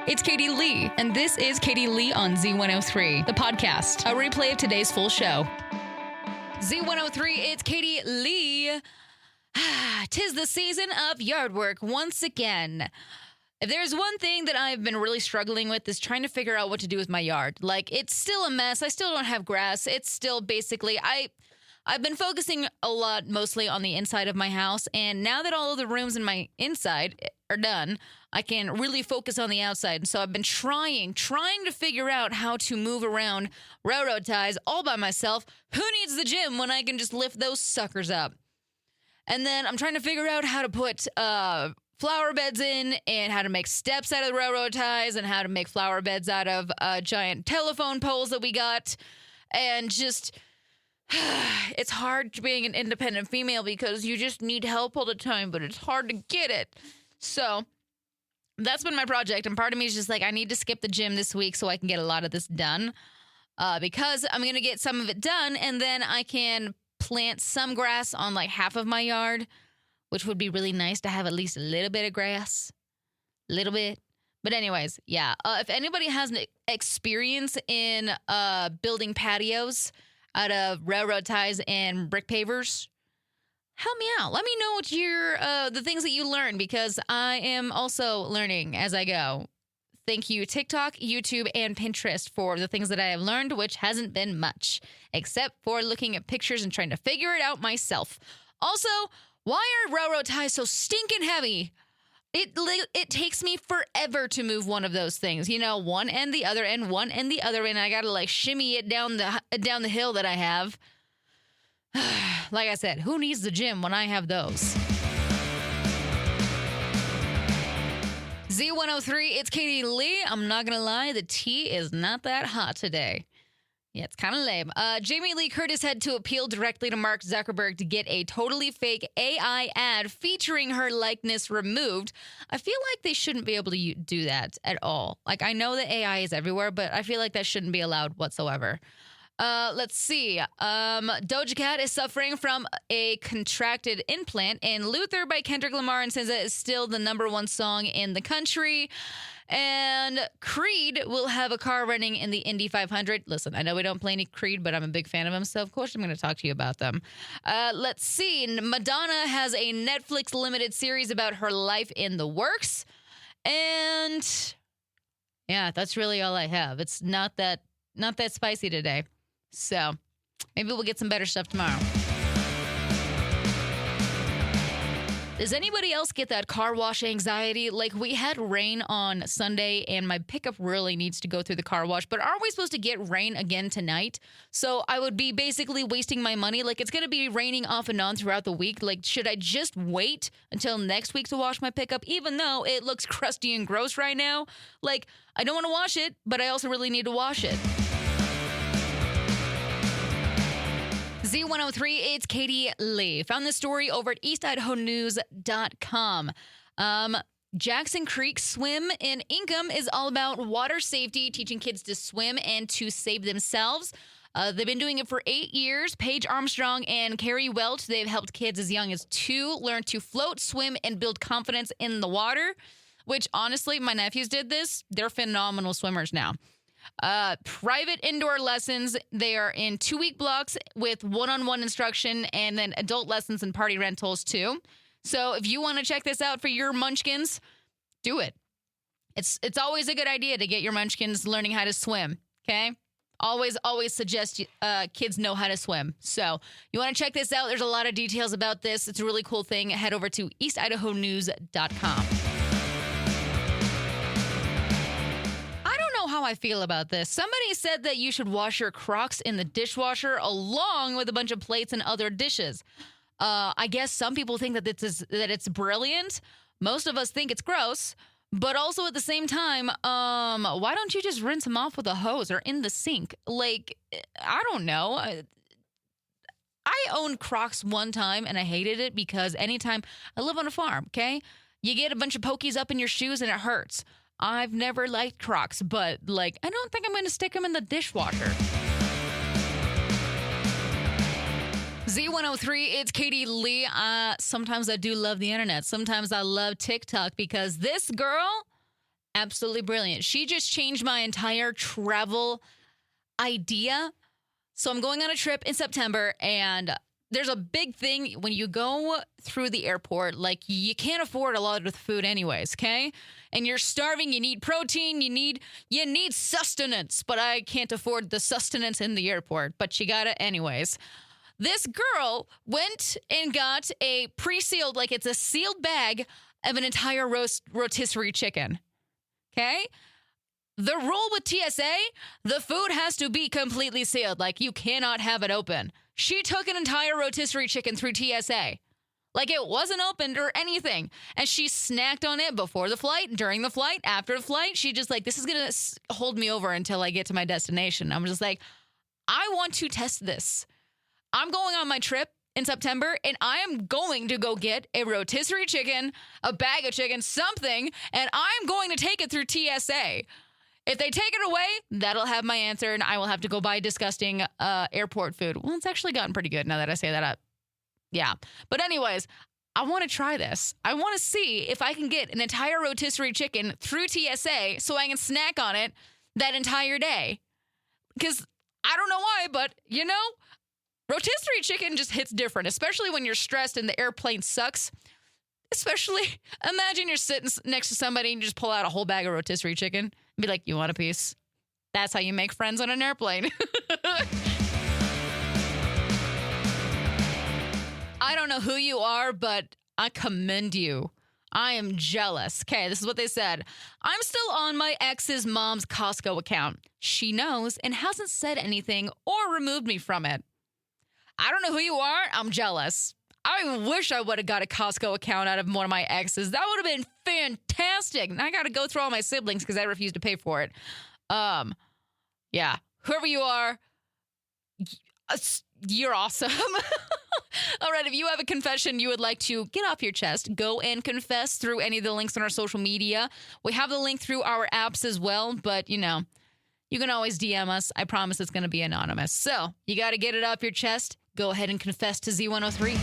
It's Katie Lee, and this is Katie Lee on Z103, the podcast, a replay of today's full show. Z103, it's Katie Lee. Tis the season of yard work once again. If there's one thing that I've been really struggling with is trying to figure out what to do with my yard. Like, it's still a mess. I still don't have grass. It's still basically, I've been focusing a lot mostly on the inside of my house, and now that all of the rooms in my inside are done, I can really focus on the outside. And so I've been trying to figure out how to move around railroad ties all by myself. Who needs the gym when I can just lift those suckers up? And then I'm trying to figure out how to put flower beds in and how to make steps out of the railroad ties and how to make flower beds out of giant telephone poles that we got. And just, it's hard being an independent female because you just need help all the time, but it's hard to get it. So that's been my project. And part of me is just like, I need to skip the gym this week so I can get a lot of this done because I'm going to get some of it done and then I can plant some grass on like half of my yard, which would be really nice to have at least a little bit of grass. A little bit. But anyways, yeah. If anybody has an experience in building patios out of railroad ties and brick pavers, help me out. Let me know what the things that you learn because I am also learning as I go. Thank you, TikTok, YouTube, and Pinterest for the things that I have learned, which hasn't been much, except for looking at pictures and trying to figure it out myself. Also, why are railroad ties so stinking heavy? It takes me forever to move one of those things. You know, one end, the other end, one end, the other end. I got to like shimmy it down the hill that I have. Like I said, who needs the gym when I have those? Z103, it's Katie Lee. I'm not going to lie, the tea is not that hot today. Yeah, it's kind of lame. Jamie Lee Curtis had to appeal directly to Mark Zuckerberg to get a totally fake AI ad featuring her likeness removed. I feel like they shouldn't be able to do that at all. Like, I know that AI is everywhere, but I feel like that shouldn't be allowed whatsoever. Let's see. Doja Cat is suffering from a contracted implant, and Luther by Kendrick Lamar and SZA is still the #1 song in the country. And Creed will have a car running in the Indy 500. Listen, I know we don't play any Creed, but I'm a big fan of them, so of course I'm going to talk to you about them. Let's see. Madonna has a Netflix limited series about her life in the works. And yeah, that's really all I have. It's not that spicy today. So maybe we'll get some better stuff tomorrow. Does anybody else get that car wash anxiety? Like, we had rain on Sunday and my pickup really needs to go through the car wash, but aren't we supposed to get rain again tonight? So I would be basically wasting my money. Like, it's going to be raining off and on throughout the week. Like, should I just wait until next week to wash my pickup, even though it looks crusty and gross right now? Like, I don't want to wash it, but I also really need to wash it. Z103, it's Katie Lee. Found this story over at eastidahonews.com. Jackson Creek Swim in Ingham is all about water safety, teaching kids to swim and to save themselves. They've been doing it for 8 years. Paige Armstrong and Carrie Welch, they've helped kids as young as 2 learn to float, swim, and build confidence in the water, which honestly, my nephews did this. They're phenomenal swimmers now. Private indoor lessons. They are in 2-week blocks with one-on-one instruction and then adult lessons and party rentals too. So if you want to check this out for your munchkins, do it. It's always a good idea to get your munchkins learning how to swim. Okay. Always suggest kids know how to swim. So you want to check this out. There's a lot of details about this. It's a really cool thing. Head over to eastidahonews.com. How I feel about this. Somebody said that you should wash your Crocs in the dishwasher along with a bunch of plates and other dishes. I guess some people think that it's brilliant. Most of us think it's gross, but also at the same time, why don't you just rinse them off with a hose or in the sink? Like, I don't know. I owned Crocs one time and I hated it because anytime I live on a farm, okay? You get a bunch of pokies up in your shoes and it hurts. I've never liked Crocs, but, like, I don't think I'm going to stick them in the dishwasher. Z103, it's Katie Lee. Sometimes I do love the internet. Sometimes I love TikTok because this girl Absolutely brilliant. She just changed my entire travel idea. So I'm going on a trip in September, and there's a big thing when you go through the airport, like you can't afford a lot of the food anyways, okay? And you're starving, you need protein, you need sustenance, but I can't afford the sustenance in the airport, but you got it anyways. This girl went and got a pre-sealed, like it's a sealed bag of an entire rotisserie chicken. Okay? The rule with TSA, the food has to be completely sealed. Like, you cannot have it open. She took an entire rotisserie chicken through TSA. Like, it wasn't opened or anything. And she snacked on it before the flight, during the flight, after the flight. She just like, this is going to hold me over until I get to my destination. I'm just like, I want to test this. I'm going on my trip in September, and I am going to go get a rotisserie chicken, a bag of chicken, something, and I'm going to take it through TSA. If they take it away, that'll have my answer, and I will have to go buy disgusting airport food. Well, it's actually gotten pretty good now that I say that up. Yeah. But anyways, I want to try this. I want to see if I can get an entire rotisserie chicken through TSA so I can snack on it that entire day. Because I don't know why, but, rotisserie chicken just hits different, especially when you're stressed and the airplane sucks. Especially, imagine you're sitting next to somebody and you just pull out a whole bag of rotisserie chicken and be like, you want a piece? That's how you make friends on an airplane. I don't know who you are, but I commend you. I am jealous. Okay, this is what they said. I'm still on my ex's mom's Costco account. She knows and hasn't said anything or removed me from it. I don't know who you are. I'm jealous. I wish I would have got a Costco account out of one of my exes. That would have been fantastic. And I got to go through all my siblings because I refused to pay for it. Yeah. Whoever you are, you're awesome. All right. If you have a confession you would like to get off your chest, go and confess through any of the links on our social media. We have the link through our apps as well, but you can always DM us. I promise it's going to be anonymous. So you got to get it off your chest. Go ahead and confess to Z103.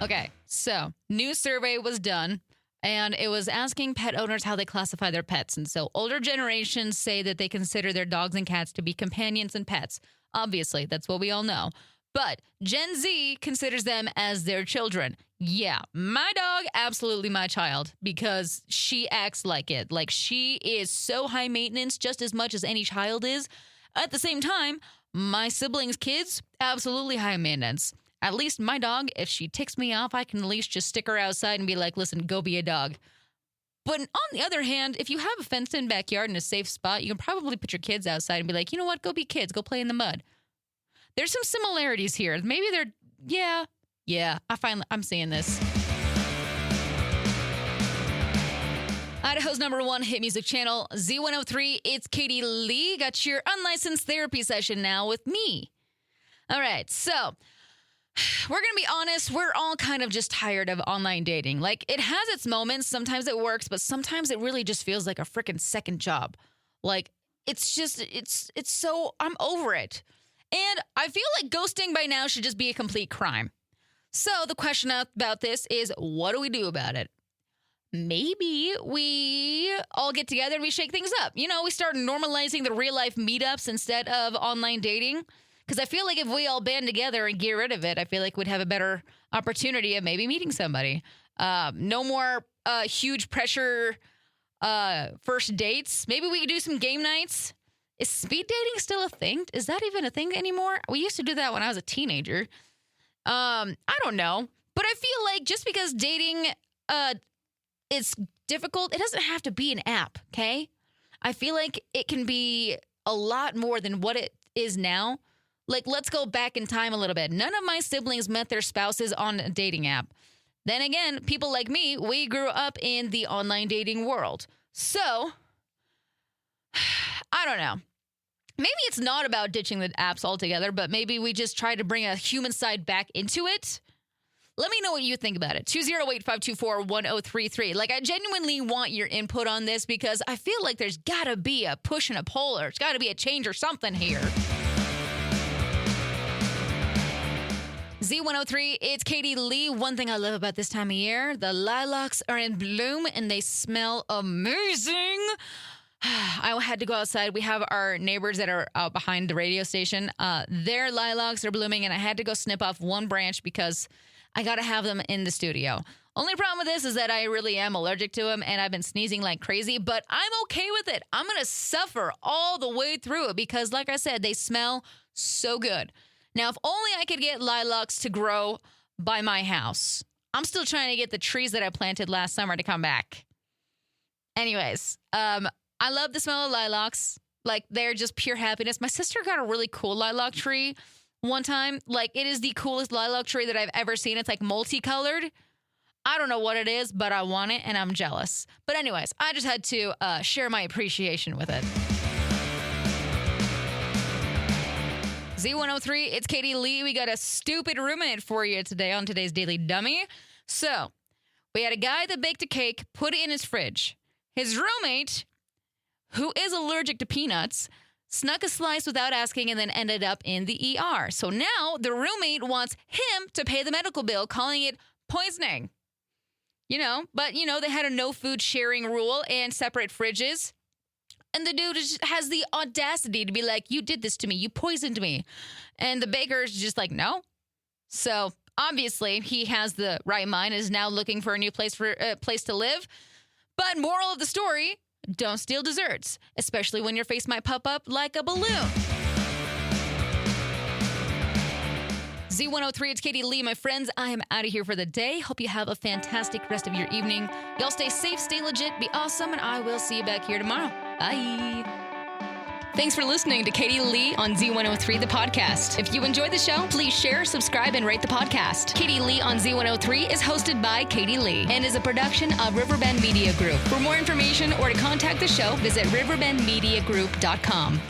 Okay, so new survey was done, and it was asking pet owners how they classify their pets. And so older generations say that they consider their dogs and cats to be companions and pets. Obviously, that's what we all know. But Gen Z considers them as their children. Yeah, my dog, absolutely my child, because she acts like it. Like, she is so high maintenance, just as much as any child is. At the same time, my siblings' kids, absolutely high maintenance. At least my dog, if she ticks me off, I can at least just stick her outside and be like, listen, go be a dog. But on the other hand, if you have a fenced-in backyard in a safe spot, you can probably put your kids outside and be like, you know what, go be kids, go play in the mud. There's some similarities here. Maybe they're, I'm seeing this. Idaho's #1 hit music channel, Z103. It's Katie Lee. Got your unlicensed therapy session now with me. All right, so we're going to be honest. We're all kind of just tired of online dating. Like, it has its moments. Sometimes it works, but sometimes it really just feels like a freaking second job. Like, it's so, I'm over it. And I feel like ghosting by now should just be a complete crime. So the question about this is, what do we do about it? Maybe we all get together and we shake things up. We start normalizing the real life meetups instead of online dating. Because I feel like if we all band together and get rid of it, I feel like we'd have a better opportunity of maybe meeting somebody. No more huge pressure first dates. Maybe we could do some game nights. Is speed dating still a thing? Is that even a thing anymore? We used to do that when I was a teenager. I don't know. But I feel like just because dating it's difficult, it doesn't have to be an app, okay? I feel like it can be a lot more than what it is now. Like, let's go back in time a little bit. None of my siblings met their spouses on a dating app. Then again, people like me, we grew up in the online dating world. So, I don't know. Maybe it's not about ditching the apps altogether, but maybe we just try to bring a human side back into it. Let me know what you think about it. 208-524-1033. Like, I genuinely want your input on this because I feel like there's got to be a push and a pull, or it's got to be a change or something here. Z103, it's Katie Lee. One thing I love about this time of year, the lilacs are in bloom and they smell amazing. I had to go outside. We have our neighbors that are behind the radio station. Their lilacs are blooming, and I had to go snip off one branch because I got to have them in the studio. Only problem with this is that I really am allergic to them, and I've been sneezing like crazy, but I'm okay with it. I'm going to suffer all the way through it because, like I said, they smell so good. Now, if only I could get lilacs to grow by my house. I'm still trying to get the trees that I planted last summer to come back. Anyways, I love the smell of lilacs. Like, they're just pure happiness. My sister got a really cool lilac tree one time. Like, it is the coolest lilac tree that I've ever seen. It's like multicolored. I don't know what it is, but I want it and I'm jealous. But anyways, I just had to share my appreciation with it. Z103, it's Katie Lee. We got a stupid roommate for you today on today's Daily Dummy. So, we had a guy that baked a cake, put it in his fridge. His roommate, who is allergic to peanuts, snuck a slice without asking and then ended up in the ER. So now the roommate wants him to pay the medical bill, calling it poisoning. But they had a no food sharing rule and separate fridges. And the dude has the audacity to be like, you did this to me. You poisoned me. And the baker's just like, no. So obviously he has the right mind, is now looking for a new place to live. But moral of the story, don't steal desserts, especially when your face might pop up like a balloon. Z103, it's Katie Lee. My friends, I am out of here for the day. Hope you have a fantastic rest of your evening. Y'all stay safe, stay legit, be awesome, and I will see you back here tomorrow. Bye. Thanks for listening to Katie Lee on Z103, the podcast. If you enjoyed the show, please share, subscribe, and rate the podcast. Katie Lee on Z103 is hosted by Katie Lee and is a production of Riverbend Media Group. For more information or to contact the show, visit riverbendmediagroup.com.